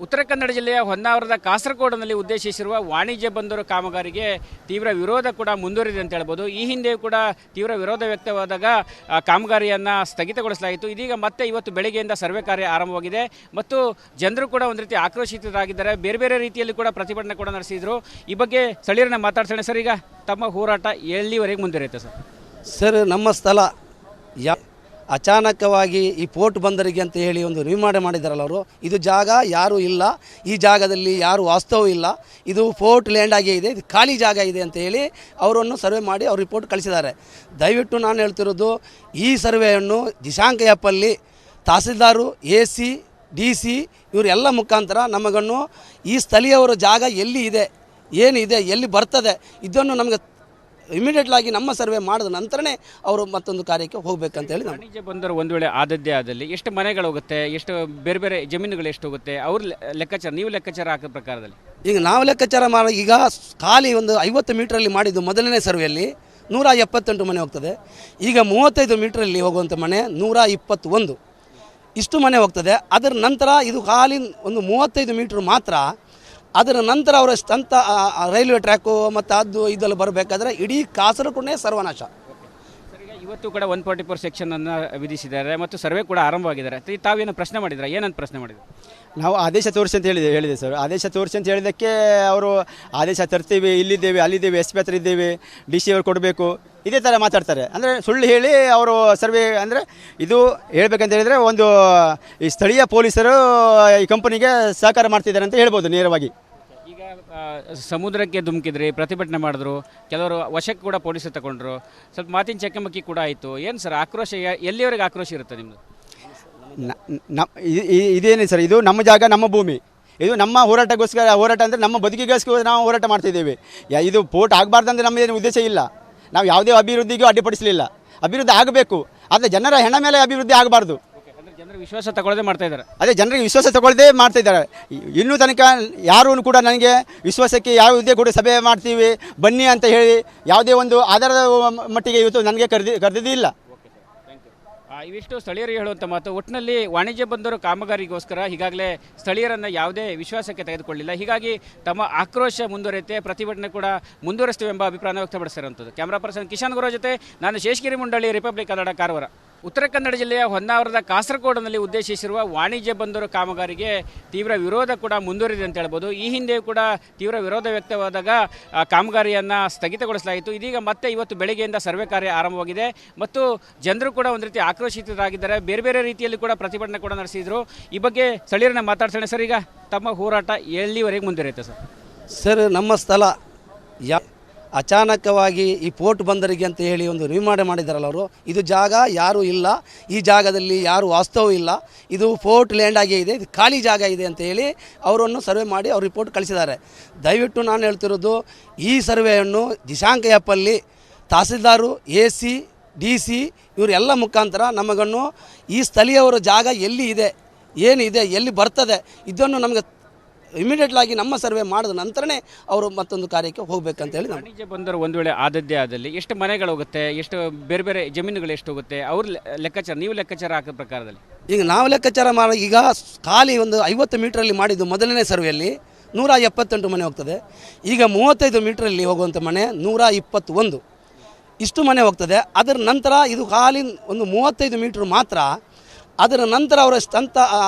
ಉತ್ತರ ಕನ್ನಡ ಜಿಲ್ಲೆಯ ಹೊನ್ನಾವರದ ಕಾಸರಗೋಡಿನಲ್ಲಿ ಉದ್ದೇಶಿಸಿರುವ ವಾಣಿಜ್ಯ ಬಂದರು ಕಾಮಗಾರಿಗೆ ತೀವ್ರ ವಿರೋಧ ಕೂಡ ಮುಂದುವರಿದೆ ಅಂತ ಹೇಳ್ಬೋದು. ಈ ಹಿಂದೆಯೂ ಕೂಡ ತೀವ್ರ ವಿರೋಧ ವ್ಯಕ್ತವಾದಾಗ ಕಾಮಗಾರಿಯನ್ನು ಸ್ಥಗಿತಗೊಳಿಸಲಾಯಿತು. ಇದೀಗ ಮತ್ತೆ ಇವತ್ತು ಬೆಳಗ್ಗೆಯಿಂದ ಸರ್ವೆ ಕಾರ್ಯ ಆರಂಭವಾಗಿದೆ ಮತ್ತು ಜನರು ಕೂಡ ಒಂದು ರೀತಿ ಆಕ್ರೋಶಿತರಾಗಿದ್ದಾರೆ. ಬೇರೆ ಬೇರೆ ರೀತಿಯಲ್ಲಿ ಕೂಡ ಪ್ರತಿಭಟನೆ ಕೂಡ ನಡೆಸಿದರು. ಈ ಬಗ್ಗೆ ಸ್ಥಳೀಯರನ್ನ ಮಾತಾಡ್ಸೋಣ ಸರ್. ಈಗ ತಮ್ಮ ಹೋರಾಟ ಎಲ್ಲಿವರೆಗೆ ಮುಂದುವರಿಯುತ್ತೆ ಸರ್? ಸರ್, ನಮ್ಮ ಸ್ಥಳ ಅಚಾನಕವಾಗಿ ಈ ಪೋರ್ಟ್ ಬಂದರಿಗೆ ಅಂತ ಹೇಳಿ ಒಂದು ನಿರ್ಮಾಣ ಮಾಡಿದ್ದಾರಲ್ಲ ಅವರು. ಇದು ಜಾಗ ಯಾರೂ ಇಲ್ಲ, ಈ ಜಾಗದಲ್ಲಿ ಯಾರು ವಾಸ್ತವೂ ಇಲ್ಲ, ಇದು ಪೋರ್ಟ್ ಲ್ಯಾಂಡ್ ಆಗೇ ಇದೆ, ಇದು ಖಾಲಿ ಜಾಗ ಇದೆ ಅಂತ ಹೇಳಿ ಅವರನ್ನು ಸರ್ವೆ ಮಾಡಿ ಅವ್ರು ರಿಪೋರ್ಟ್ ಕಳಿಸಿದ್ದಾರೆ. ದಯವಿಟ್ಟು ನಾನು ಹೇಳ್ತಿರೋದು, ಈ ಸರ್ವೆಯನ್ನು ದಿಶಾಂಕ ಆ್ಯಪಲ್ಲಿ ತಹಸೀಲ್ದಾರು, AC, DC ಇವರೆಲ್ಲ ಮುಖಾಂತರ ನಮಗನ್ನು ಈ ಸ್ಥಳೀಯವರ ಜಾಗ ಎಲ್ಲಿ ಇದೆ, ಏನಿದೆ, ಎಲ್ಲಿ ಬರ್ತದೆ, ಇದನ್ನು ನಮಗೆ ಇಮಿಡಿಯೇಟ್ಲಾಗಿ ನಮ್ಮ ಸರ್ವೆ ಮಾಡಿದ ನಂತರನೇ ಅವರು ಮತ್ತೊಂದು ಕಾರ್ಯಕ್ಕೆ ಹೋಗಬೇಕಂತ ಹೇಳಿ. ವಾಣಿಜ್ಯ ಬಂದರು ಒಂದು ವೇಳೆ ಆದದ್ದೇ ಆದಲ್ಲಿ ಎಷ್ಟು ಮನೆಗಳು ಹೋಗುತ್ತೆ, ಎಷ್ಟು ಬೇರೆ ಬೇರೆ ಜಮೀನುಗಳು ಎಷ್ಟು ಹೋಗುತ್ತೆ, ಅವ್ರ ಲೆಕ್ಕಾಚಾರ, ನೀವು ಲೆಕ್ಕಾಚಾರ ಹಾಕೋ ಪ್ರಕಾರದಲ್ಲಿ ಈಗ ನಾವು ಲೆಕ್ಕಾಚಾರ ಮಾಡಿ ಈಗ ಖಾಲಿ ಒಂದು 50 ಮೀಟ್ರಲ್ಲಿ ಮಾಡಿದ್ದು ಮೊದಲನೇ ಸರ್ವೆಯಲ್ಲಿ 178 ಮನೆ ಹೋಗ್ತದೆ. ಈಗ 35 ಮೀಟ್ರಲ್ಲಿ ಹೋಗುವಂಥ ಮನೆ 121 ಇಷ್ಟು ಮನೆ ಹೋಗ್ತದೆ. ಅದರ ನಂತರ ಇದು ಖಾಲಿ ಒಂದು 35 ಮೀಟ್ರ್ ಮಾತ್ರ. ಅದರ ನಂತರ ಅವರ ಸ್ವಂತ ರೈಲ್ವೆ ಟ್ರ್ಯಾಕು ಮತ್ತು ಅದು ಇದೆಲ್ಲ ಬರಬೇಕಾದ್ರೆ ಇಡೀ ಕಾಸರಗೋಡೇ ಸರ್ವನಾಶ. ಇವತ್ತು ಕೂಡ 144 ಸೆಕ್ಷನನ್ನು ವಿಧಿಸಿದ್ದಾರೆ ಮತ್ತು ಸರ್ವೆ ಕೂಡ ಆರಂಭವಾಗಿದ್ದಾರೆ. ತಾವೇನು ಪ್ರಶ್ನೆ ಮಾಡಿದ್ರೆ, ಏನಂತ ಪ್ರಶ್ನೆ ಮಾಡಿದ್ರು? ನಾವು ಆದೇಶ ತೋರಿಸಿ ಅಂತ ಹೇಳಿದೆ ಸರ್. ಆದೇಶ ತೋರಿಸಿ ಅಂತ ಹೇಳಿದ್ದಕ್ಕೆ ಅವರು ಆದೇಶ ತರ್ತೀವಿ, ಇಲ್ಲಿದ್ದೇವೆ, ಅಲ್ಲಿದ್ದೇವೆ, SP ಹತ್ರ ಇದ್ದೇವೆ, DC ಅವರು ಕೊಡಬೇಕು, ಇದೇ ಥರ ಮಾತಾಡ್ತಾರೆ. ಅಂದರೆ ಸುಳ್ಳು ಹೇಳಿ ಅವರು ಸರ್ವೆ, ಅಂದರೆ ಇದು ಹೇಳ್ಬೇಕಂತ ಹೇಳಿದರೆ ಒಂದು ಈ ಸ್ಥಳೀಯ ಪೊಲೀಸರು ಈ ಕಂಪನಿಗೆ ಸಹಕಾರ ಮಾಡ್ತಿದ್ದಾರೆ ಅಂತ ಹೇಳ್ಬೋದು ನೇರವಾಗಿ. ಈಗ ಸಮುದ್ರಕ್ಕೆ ಧುಮುಕಿದ್ರಿ, ಪ್ರತಿಭಟನೆ ಮಾಡಿದ್ರು, ಕೆಲವರು ವಶಕ್ಕೆ ಕೂಡ ಪೊಲೀಸರು ತಗೊಂಡ್ರು, ಸ್ವಲ್ಪ ಮಾತಿನ ಚಕಮಕಿ ಕೂಡ ಆಯಿತು. ಏನು ಸರ್ ಆಕ್ರೋಶ, ಎಲ್ಲಿವರೆಗೆ ಆಕ್ರೋಶ ಇರುತ್ತೆ ನಿಮ್ಮದು? ಇದೇನು ಸರ್, ಇದು ನಮ್ಮ ಜಾಗ, ನಮ್ಮ ಭೂಮಿ, ಇದು ನಮ್ಮ ಹೋರಾಟಗೋಸ್ಕರ. ಹೋರಾಟ ಅಂದರೆ ನಮ್ಮ ಬದುಕಿಗೋಸ್ಕರ ನಾವು ಹೋರಾಟ ಮಾಡ್ತಿದ್ದೇವೆ. ಇದು ಪೋರ್ಟ್ ಆಗಬಾರ್ದಂದ್ರೆ ನಮ್ಮದೇನು ಉದ್ದೇಶ ಇಲ್ಲ. ನಾವು ಯಾವುದೇ ಅಭಿವೃದ್ಧಿಗೂ ಅಡ್ಡಿಪಡಿಸಲಿಲ್ಲ. ಅಭಿವೃದ್ಧಿ ಆಗಬೇಕು, ಆದರೆ ಜನರ ಹೆಣ ಮೇಲೆ ಅಭಿವೃದ್ಧಿ ಆಗಬಾರ್ದು. ಜನರ ವಿಶ್ವಾಸ ತಗೊಳ್ಳದೆ ಮಾಡ್ತಾ ಇದ್ದಾರೆ. ಅದೇ ಜನರಿಗೆ ವಿಶ್ವಾಸ ತಗೊಳ್ಳದೆ ಮಾಡ್ತಾ ಇದ್ದಾರೆ. ಇನ್ನೂ ತನಕ ಯಾರೂ ಕೂಡ ನನಗೆ ವಿಶ್ವಾಸಕ್ಕೆ ಯಾವುದೇ ಕೂಡ ಸಭೆ ಮಾಡ್ತೀವಿ ಬನ್ನಿ ಅಂತ ಹೇಳಿ ಯಾವುದೇ ಒಂದು ಆಧಾರದ ಮಟ್ಟಿಗೆ ಇವತ್ತು ನನಗೆ ಕರೆದಿಲ್ಲ. ಇವಿಷ್ಟು ಸ್ಥಳೀಯರಿಗೆ ಹೇಳುವಂಥ ಮಾತು. ಒಟ್ಟಿನಲ್ಲಿ ವಾಣಿಜ್ಯ ಬಂದರು ಕಾಮಗಾರಿಗೋಸ್ಕರ ಈಗಾಗಲೇ ಸ್ಥಳೀಯರನ್ನು ಯಾವುದೇ ವಿಶ್ವಾಸಕ್ಕೆ ತೆಗೆದುಕೊಳ್ಳಿಲ್ಲ. ಹೀಗಾಗಿ ತಮ್ಮ ಆಕ್ರೋಶ ಮುಂದುವರಿಯುತ್ತೆ, ಪ್ರತಿಭಟನೆ ಕೂಡ ಮುಂದುವರಿಸ್ತೀವಿ ಎಂಬ ಅಭಿಪ್ರಾಯ ವ್ಯಕ್ತಪಡಿಸಿರುವಂಥದ್ದು. ಕ್ಯಾಮ್ರಾ ಪರ್ಸನ್ ಕಿಶನ್ ಗುರು ಜೊತೆ ನಾನು ಶೇಷಗಿರಿ ಮುಂಡಳ್ಳಿ, ರಿಪಬ್ಲಿಕ್ ಕನ್ನಡ, ಕಾರವಾರ. ಉತ್ತರ ಕನ್ನಡ ಜಿಲ್ಲೆಯ ಹೊನ್ನಾವರದ ಕಾಸರಗೋಡಿನಲ್ಲಿ ಉದ್ದೇಶಿಸಿರುವ ವಾಣಿಜ್ಯ ಬಂದರು ಕಾಮಗಾರಿಗೆ ತೀವ್ರ ವಿರೋಧ ಕೂಡ ಮುಂದುವರಿದೆ ಅಂತ ಹೇಳ್ಬೋದು. ಈ ಹಿಂದೆಯೂ ಕೂಡ ತೀವ್ರ ವಿರೋಧ ವ್ಯಕ್ತವಾದಾಗ ಕಾಮಗಾರಿಯನ್ನು ಸ್ಥಗಿತಗೊಳಿಸಲಾಯಿತು. ಇದೀಗ ಮತ್ತೆ ಇವತ್ತು ಬೆಳಗ್ಗೆಯಿಂದ ಸರ್ವೆ ಕಾರ್ಯ ಆರಂಭವಾಗಿದೆ ಮತ್ತು ಜನರು ಕೂಡ ಒಂದು ರೀತಿ ಆಕ್ರೋಶಿತರಾಗಿದ್ದಾರೆ. ಬೇರೆ ಬೇರೆ ರೀತಿಯಲ್ಲಿ ಕೂಡ ಪ್ರತಿಭಟನೆ ಕೂಡ ನಡೆಸಿದರು. ಈ ಬಗ್ಗೆ ಸ್ಥಳೀಯರನ್ನ ಮಾತಾಡ್ಸೋಣ ಸರ್. ಈಗ ತಮ್ಮ ಹೋರಾಟ ಎಲ್ಲಿವರೆಗೆ ಮುಂದುವರಿಯುತ್ತೆ ಸರ್? ಸರ್, ನಮ್ಮ ಸ್ಥಳ ಅಚಾನಕವಾಗಿ ಈ ಪೋರ್ಟ್ ಬಂದರಿಗೆ ಅಂತ ಹೇಳಿ ಒಂದು ನಿರ್ಮಾಣ ಮಾಡಿದ್ದಾರಲ್ಲ ಅವರು. ಇದು ಜಾಗ ಯಾರೂ ಇಲ್ಲ, ಈ ಜಾಗದಲ್ಲಿ ಯಾರು ವಾಸ್ತವೂ ಇಲ್ಲ, ಇದು ಪೋರ್ಟ್ ಲ್ಯಾಂಡ್ ಆಗೇ ಇದೆ, ಇದು ಖಾಲಿ ಜಾಗ ಇದೆ ಅಂತ ಹೇಳಿ ಅವರನ್ನು ಸರ್ವೆ ಮಾಡಿ ಅವ್ರು ರಿಪೋರ್ಟ್ ಕಳಿಸಿದ್ದಾರೆ. ದಯವಿಟ್ಟು ನಾನು ಹೇಳ್ತಿರೋದು, ಈ ಸರ್ವೆಯನ್ನು ದಿಶಾಂಕ ಆ್ಯಪಲ್ಲಿ ತಹಸೀಲ್ದಾರು, AC, DC ಇವರೆಲ್ಲ ಮುಖಾಂತರ ನಮಗನ್ನು ಈ ಸ್ಥಳೀಯವರ ಜಾಗ ಎಲ್ಲಿ ಇದೆ, ಏನಿದೆ, ಎಲ್ಲಿ ಬರ್ತದೆ, ಇದನ್ನು ನಮಗೆ ಇಮಿಡಿಯೇಟ್ಲಾಗಿ ನಮ್ಮ ಸರ್ವೆ ಮಾಡಿದ ನಂತರನೇ ಅವರು ಮತ್ತೊಂದು ಕಾರ್ಯಕ್ಕೆ ಹೋಗಬೇಕಂತ ಹೇಳಿ. ವಾಣಿಜ್ಯ ಬಂದರು ಒಂದು ವೇಳೆ ಆದದ್ದೇ ಆದಲ್ಲಿ ಎಷ್ಟು ಮನೆಗಳು ಹೋಗುತ್ತೆ, ಎಷ್ಟು ಬೇರೆ ಬೇರೆ ಜಮೀನುಗಳು ಎಷ್ಟು ಹೋಗುತ್ತೆ, ಅವ್ರ ಲೆಕ್ಕಾಚಾರ, ನೀವು ಲೆಕ್ಕಾಚಾರ ಹಾಕೋ ಪ್ರಕಾರದಲ್ಲಿ ಈಗ ನಾವು ಲೆಕ್ಕಾಚಾರ ಮಾಡಿ ಈಗ ಖಾಲಿ ಒಂದು 50 ಮೀಟ್ರಲ್ಲಿ ಮಾಡಿದ್ದು ಮೊದಲನೇ ಸರ್ವೆಯಲ್ಲಿ 178 ಮನೆ ಹೋಗ್ತದೆ. ಈಗ 35 ಮೀಟ್ರಲ್ಲಿ ಹೋಗುವಂಥ ಮನೆ 121 ಇಷ್ಟು ಮನೆ ಹೋಗ್ತದೆ. ಅದರ ನಂತರ ಇದು ಖಾಲಿ ಒಂದು 35 ಮೀಟ್ರ್ ಮಾತ್ರ. ಅದರ ನಂತರ ಅವರ ಸ್ವಂತ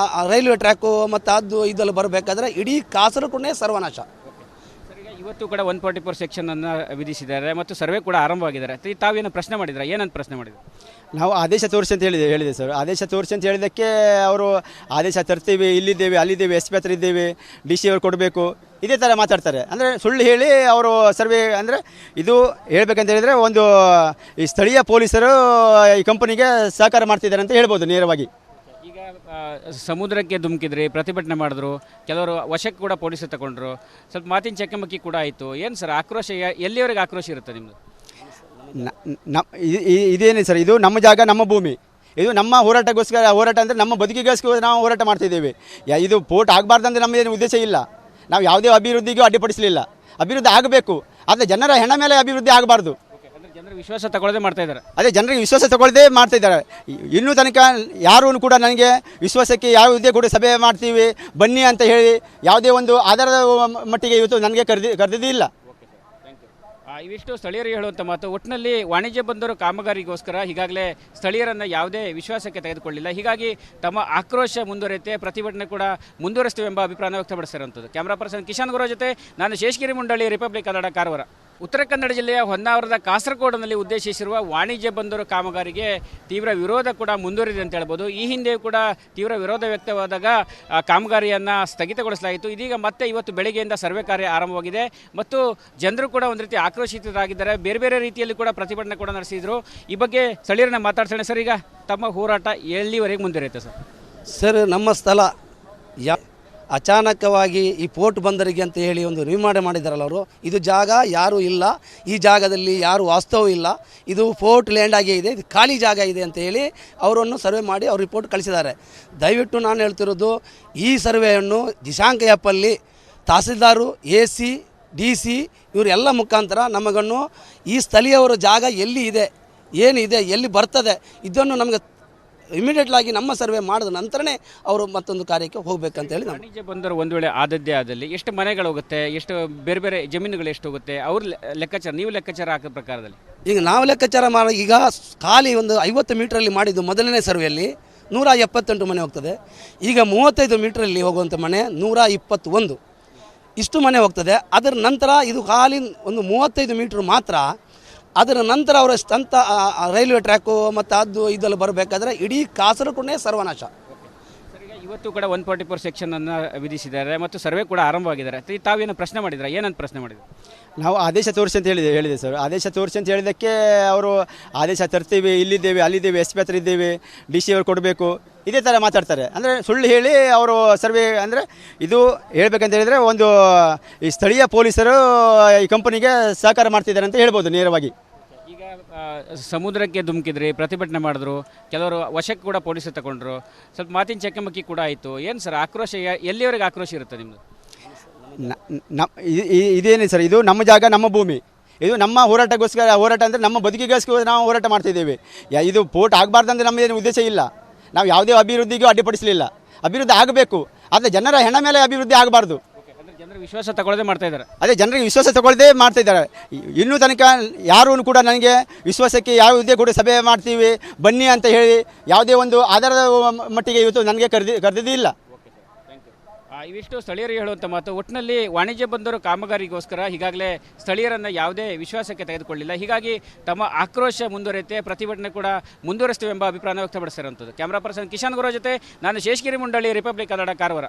ರೈಲ್ವೆ ಟ್ರ್ಯಾಕು ಮತ್ತು ಅದು ಇದೆಲ್ಲ ಬರಬೇಕಾದ್ರೆ ಇಡೀ ಕಾಸರಗೋಡೇ ಸರ್ವನಾಶ. ಇವತ್ತು ಕೂಡ 144 ಸೆಕ್ಷನನ್ನು ವಿಧಿಸಿದ್ದಾರೆ ಮತ್ತು ಸರ್ವೆ ಕೂಡ ಆರಂಭವಾಗಿದ್ದಾರೆ. ತಾವೇನು ಪ್ರಶ್ನೆ ಮಾಡಿದ್ರೆ, ಏನಂತ ಪ್ರಶ್ನೆ ಮಾಡಿದ್ರು? ನಾವು ಆದೇಶ ತೋರಿಸಿ ಅಂತ ಹೇಳಿದೆ ಸರ್. ಆದೇಶ ತೋರಿಸಿ ಅಂತ ಹೇಳಿದ್ದಕ್ಕೆ ಅವರು ಆದೇಶ ತರ್ತೀವಿ, ಇಲ್ಲಿದ್ದೇವೆ, ಅಲ್ಲಿದ್ದೇವೆ, SP ಹತ್ರ ಇದ್ದೇವೆ, DC ಅವರು ಕೊಡಬೇಕು, ಇದೇ ಥರ ಮಾತಾಡ್ತಾರೆ. ಅಂದರೆ ಸುಳ್ಳು ಹೇಳಿ ಅವರು ಸರ್ವೆ, ಅಂದರೆ ಇದು ಹೇಳ್ಬೇಕಂತ ಹೇಳಿದರೆ ಒಂದು ಈ ಸ್ಥಳೀಯ ಪೊಲೀಸರು ಈ ಕಂಪನಿಗೆ ಸಹಕಾರ ಮಾಡ್ತಿದ್ದಾರೆ ಅಂತ ಹೇಳ್ಬೋದು ನೇರವಾಗಿ. ಈಗ ಸಮುದ್ರಕ್ಕೆ ಧುಮುಕಿದ್ರಿ, ಪ್ರತಿಭಟನೆ ಮಾಡಿದ್ರು, ಕೆಲವರು ವಶಕ್ಕೆ ಕೂಡ ಪೊಲೀಸರು ತಗೊಂಡ್ರು, ಸ್ವಲ್ಪ ಮಾತಿನ ಚಕಮಕಿ ಕೂಡ ಆಯಿತು. ಏನು ಸರ್ ಆಕ್ರೋಶ, ಎಲ್ಲಿವರೆಗೆ ಆಕ್ರೋಶ ಇರುತ್ತೆ ನಿಮ್ಮದು? ಇದೇನು ಸರ್, ಇದು ನಮ್ಮ ಜಾಗ, ನಮ್ಮ ಭೂಮಿ, ಇದು ನಮ್ಮ ಹೋರಾಟಗೋಸ್ಕರ. ಹೋರಾಟ ಅಂದರೆ ನಮ್ಮ ಬದುಕಿಗೋಸ್ಕರ ನಾವು ಹೋರಾಟ ಮಾಡ್ತಿದ್ದೇವೆ. ಇದು ಪೋರ್ಟ್ ಆಗಬಾರ್ದಂದ್ರೆ ನಮ್ಮದೇನು ಉದ್ದೇಶ ಇಲ್ಲ. ನಾವು ಯಾವುದೇ ಅಭಿವೃದ್ಧಿಗೂ ಅಡ್ಡಿಪಡಿಸಲಿಲ್ಲ. ಅಭಿವೃದ್ಧಿ ಆಗಬೇಕು, ಆದರೆ ಜನರ ಹೆಣ ಮೇಲೆ ಅಭಿವೃದ್ಧಿ ಆಗಬಾರ್ದು. ಜನರ ವಿಶ್ವಾಸ ತಗೊಳ್ಳದೆ ಮಾಡ್ತಾ ಇದ್ದಾರೆ. ಅದೇ ಜನರಿಗೆ ವಿಶ್ವಾಸ ತಗೊಳ್ಳದೆ ಮಾಡ್ತಾ ಇದ್ದಾರೆ. ಇನ್ನೂ ತನಕ ಯಾರೂ ಕೂಡ ನನಗೆ ವಿಶ್ವಾಸಕ್ಕೆ ಯಾವುದೇ ಕೂಡ ಸಭೆ ಮಾಡ್ತೀವಿ ಬನ್ನಿ ಅಂತ ಹೇಳಿ ಯಾವುದೇ ಒಂದು ಆಧಾರದ ಮಟ್ಟಿಗೆ ಇವತ್ತು ನನಗೆ ಕರೆದಿಲ್ಲ. ಇವಿಷ್ಟು ಸ್ಥಳೀಯರು ಹೇಳುವಂಥ ಮಾತು. ಒಟ್ಟಿನಲ್ಲಿ ವಾಣಿಜ್ಯ ಬಂದರು ಕಾಮಗಾರಿಗೋಸ್ಕರ ಈಗಾಗಲೇ ಸ್ಥಳೀಯರನ್ನು ಯಾವುದೇ ವಿಶ್ವಾಸಕ್ಕೆ ತೆಗೆದುಕೊಳ್ಳಿಲ್ಲ. ಹೀಗಾಗಿ ತಮ್ಮ ಆಕ್ರೋಶ ಮುಂದುವರಿಯುತ್ತೆ, ಪ್ರತಿಭಟನೆ ಕೂಡ ಮುಂದುವರಿಸ್ತೀವಿ ಎಂಬ ಅಭಿಪ್ರಾಯ ವ್ಯಕ್ತಪಡಿಸಿರುವಂಥದ್ದು. ಕ್ಯಾಮ್ರಾ ಪರ್ಸನ್ ಕಿಶನ್ ಗುರು ಜೊತೆ ನಾನು ಶೇಷಗಿರಿ ಮುಂಡಳ್ಳಿ, ರಿಪಬ್ಲಿಕ್ ಕನ್ನಡ, ಕಾರವಾರ. ಉತ್ತರ ಕನ್ನಡ ಜಿಲ್ಲೆಯ ಹೊನ್ನಾವರದ ಕಾಸರಗೋಡಿನಲ್ಲಿ ಉದ್ದೇಶಿಸಿರುವ ವಾಣಿಜ್ಯ ಬಂದರು ಕಾಮಗಾರಿಗೆ ತೀವ್ರ ವಿರೋಧ ಕೂಡ ಮುಂದುವರಿದೆ ಅಂತ ಹೇಳ್ಬೋದು. ಈ ಹಿಂದೆಯೂ ಕೂಡ ತೀವ್ರ ವಿರೋಧ ವ್ಯಕ್ತವಾದಾಗ ಕಾಮಗಾರಿಯನ್ನು ಸ್ಥಗಿತಗೊಳಿಸಲಾಯಿತು. ಇದೀಗ ಮತ್ತೆ ಇವತ್ತು ಬೆಳಗ್ಗೆಯಿಂದ ಸರ್ವೆ ಕಾರ್ಯ ಆರಂಭವಾಗಿದೆ ಮತ್ತು ಜನರು ಕೂಡ ಒಂದು ರೀತಿ ಆಕ್ರೋಶಿತರಾಗಿದ್ದಾರೆ. ಬೇರೆ ಬೇರೆ ರೀತಿಯಲ್ಲಿ ಕೂಡ ಪ್ರತಿಭಟನೆ ಕೂಡ ನಡೆಸಿದರು. ಈ ಬಗ್ಗೆ ಸ್ಥಳೀಯರನ್ನ ಮಾತಾಡ್ಸೋಣ ಸರ್. ಈಗ ತಮ್ಮ ಹೋರಾಟ ಎಲ್ಲಿವರೆಗೆ ಮುಂದುವರಿಯುತ್ತೆ ಸರ್? ಸರ್, ನಮ್ಮ ಸ್ಥಳ ಅಚಾನಕವಾಗಿ ಈ ಪೋರ್ಟ್ ಬಂದರಿಗೆ ಅಂತ ಹೇಳಿ ಒಂದು ನಿರ್ಮಾಣ ಮಾಡಿದಾರಲ್ಲ ಅವರು, ಇದು ಜಾಗ ಯಾರೂ ಇಲ್ಲ, ಈ ಜಾಗದಲ್ಲಿ ಯಾರು ವಾಸ್ತವೂ ಇಲ್ಲ, ಇದು ಪೋರ್ಟ್ ಲ್ಯಾಂಡ್ ಆಗೇ ಇದೆ, ಇದು ಖಾಲಿ ಜಾಗ ಇದೆ ಅಂತ ಹೇಳಿ ಅವರನ್ನು ಸರ್ವೆ ಮಾಡಿ ಅವ್ರು ರಿಪೋರ್ಟ್ ಕಳಿಸಿದ್ದಾರೆ. ದಯವಿಟ್ಟು ನಾನು ಹೇಳ್ತಿರೋದು, ಈ ಸರ್ವೆಯನ್ನು ದಿಶಾಂಕ ಆ್ಯಪಲ್ಲಿ ತಹಸೀಲ್ದಾರು, AC, DC ಇವರೆಲ್ಲ ಮುಖಾಂತರ ನಮಗನ್ನು ಈ ಸ್ಥಳೀಯವರ ಜಾಗ ಎಲ್ಲಿ ಇದೆ, ಏನಿದೆ, ಎಲ್ಲಿ ಬರ್ತದೆ, ಇದನ್ನು ನಮಗೆ ಇಮಿಡಿಯೇಟ್ಲಾಗಿ ನಮ್ಮ ಸರ್ವೆ ಮಾಡಿದ ನಂತರನೇ ಅವರು ಮತ್ತೊಂದು ಕಾರ್ಯಕ್ಕೆ ಹೋಗಬೇಕಂತ ಹೇಳಿ. ವಾಣಿಜ್ಯ ಬಂದರು ಒಂದು ವೇಳೆ ಆದದ್ದೇ ಆದಲ್ಲಿ ಎಷ್ಟು ಮನೆಗಳು ಹೋಗುತ್ತೆ, ಎಷ್ಟು ಬೇರೆ ಬೇರೆ ಜಮೀನುಗಳು ಎಷ್ಟು ಹೋಗುತ್ತೆ, ಅವ್ರ ಲೆಕ್ಕಾಚಾರ, ನೀವು ಲೆಕ್ಕಾಚಾರ ಹಾಕೋ ಪ್ರಕಾರದಲ್ಲಿ ಈಗ ನಾವು ಲೆಕ್ಕಾಚಾರ ಮಾಡಿ ಈಗ ಖಾಲಿ ಒಂದು 50 ಮೀಟ್ರಲ್ಲಿ ಮಾಡಿದ್ದು ಮೊದಲನೇ ಸರ್ವೆಯಲ್ಲಿ 178 ಮನೆ ಹೋಗ್ತದೆ. ಈಗ 35 ಮೀಟ್ರಲ್ಲಿ ಹೋಗುವಂಥ ಮನೆ 121 ಇಷ್ಟು ಮನೆ ಹೋಗ್ತದೆ. ಅದರ ನಂತರ ಇದು ಖಾಲಿ ಒಂದು 35 ಮೀಟ್ರ್ ಮಾತ್ರ. ಅದರ ನಂತರ ಅವರ ಸ್ವಂತ ರೈಲ್ವೆ ಟ್ರ್ಯಾಕು ಮತ್ತು ಅದು ಇದೆಲ್ಲ ಬರಬೇಕಾದ್ರೆ ಇಡೀ ಕಾಸರಗೋಡೇ ಸರ್ವನಾಶ. ಈಗ ಇವತ್ತು ಕೂಡ 144 ಸೆಕ್ಷನನ್ನು ವಿಧಿಸಿದ್ದಾರೆ ಮತ್ತು ಸರ್ವೆ ಕೂಡ ಆರಂಭವಾಗಿದ್ದಾರೆ. ತಾವೇನು ಪ್ರಶ್ನೆ ಮಾಡಿದ್ರೆ, ಏನಂತ ಪ್ರಶ್ನೆ ಮಾಡಿದ್ರು? ನಾವು ಆದೇಶ ತೋರಿಸಿ ಅಂತ ಹೇಳಿದೆ ಸರ್. ಆದೇಶ ತೋರಿಸಿ ಅಂತ ಹೇಳಿದ್ದಕ್ಕೆ ಅವರು ಆದೇಶ ತರ್ತೀವಿ, ಇಲ್ಲಿದ್ದೇವೆ, ಅಲ್ಲಿದ್ದೇವೆ, SP ಹತ್ರ ಇದ್ದೇವೆ, DC ಅವರು ಕೊಡಬೇಕು, ಇದೇ ಥರ ಮಾತಾಡ್ತಾರೆ. ಅಂದರೆ ಸುಳ್ಳು ಹೇಳಿ ಅವರು ಸರ್ವೆ, ಅಂದರೆ ಇದು ಹೇಳ್ಬೇಕಂತ ಹೇಳಿದರೆ ಒಂದು ಈ ಸ್ಥಳೀಯ ಪೊಲೀಸರು ಈ ಕಂಪನಿಗೆ ಸಹಕಾರ ಮಾಡ್ತಿದ್ದಾರೆ ಅಂತ ಹೇಳ್ಬೋದು ನೇರವಾಗಿ. ಈಗ ಸಮುದ್ರಕ್ಕೆ ಧುಮುಕಿದ್ರಿ, ಪ್ರತಿಭಟನೆ ಮಾಡಿದ್ರು, ಕೆಲವರು ವಶಕ್ಕೆ ಕೂಡ ಪೊಲೀಸರು ತಗೊಂಡ್ರು, ಸ್ವಲ್ಪ ಮಾತಿನ ಚಕಮಕಿ ಕೂಡ ಆಯಿತು. ಏನು ಸರ್ ಆಕ್ರೋಶ, ಎಲ್ಲಿವರೆಗೆ ಆಕ್ರೋಶ ಇರುತ್ತೆ ನಿಮ್ಮದು? ಇದೇನು ಸರ್, ಇದು ನಮ್ಮ ಜಾಗ, ನಮ್ಮ ಭೂಮಿ, ಇದು ನಮ್ಮ ಹೋರಾಟಗೋಸ್ಕರ, ಹೋರಾಟ ಅಂದರೆ ನಮ್ಮ ಬದುಕಿಗೋಸ್ಕರ ನಾವು ಹೋರಾಟ ಮಾಡ್ತಿದ್ದೇವೆ. ಇದು ಪೋರ್ಟ್ ಆಗಬಾರ್ದಂದ್ರೆ ನಮ್ಮದೇನು ಉದ್ದೇಶ ಇಲ್ಲ. ನಾವು ಯಾವುದೇ ಅಭಿವೃದ್ಧಿಗೂ ಅಡ್ಡಿಪಡಿಸಲಿಲ್ಲ. ಅಭಿವೃದ್ಧಿ ಆಗಬೇಕು, ಆದರೆ ಜನರ ಹೆಣ ಮೇಲೆ ಅಭಿವೃದ್ಧಿ ಆಗಬಾರ್ದು. ಜನರ ವಿಶ್ವಾಸ ತಗೊಳ್ಳದೆ ಮಾಡ್ತಾ ಇದ್ದಾರೆ. ಅದೇ ಜನರಿಗೆ ವಿಶ್ವಾಸ ತಗೊಳ್ಳದೆ ಮಾಡ್ತಾ ಇದ್ದಾರೆ. ಇನ್ನೂ ತನಕ ಯಾರೂ ಕೂಡ ನನಗೆ ವಿಶ್ವಾಸಕ್ಕೆ ಯಾವುದೇ ಕೂಡ ಸಭೆ ಮಾಡ್ತೀವಿ ಬನ್ನಿ ಅಂತ ಹೇಳಿ ಯಾವುದೇ ಒಂದು ಆಧಾರದ ಮಟ್ಟಿಗೆ ಇವತ್ತು ನನಗೆ ಕರೆದಿಲ್ಲ. ಇವಿಷ್ಟು ಸ್ಥಳೀಯರು ಹೇಳುವಂಥ ಮಾತು. ಒಟ್ಟಿನಲ್ಲಿ ವಾಣಿಜ್ಯ ಬಂದರು ಕಾಮಗಾರಿಗೋಸ್ಕರ ಈಗಾಗಲೇ ಸ್ಥಳೀಯರನ್ನು ಯಾವುದೇ ವಿಶ್ವಾಸಕ್ಕೆ ತೆಗೆದುಕೊಳ್ಳಿಲ್ಲ. ಹೀಗಾಗಿ ತಮ್ಮ ಆಕ್ರೋಶ ಮುಂದುವರಿಯುತ್ತೆ, ಪ್ರತಿಭಟನೆ ಕೂಡ ಮುಂದುವರಿಸ್ತೀವಿ ಎಂಬ ಅಭಿಪ್ರಾಯ ವ್ಯಕ್ತಪಡಿಸಿರುವಂಥದ್ದು. ಕ್ಯಾಮ್ರಾ ಪರ್ಸನ್ ಕಿಶನ್ ಗುರು ಜೊತೆ ನಾನು ಶೇಷಗಿರಿ ಮುಂಡಳ್ಳಿ, ರಿಪಬ್ಲಿಕ್ ಕನ್ನಡ, ಕಾರವಾರ.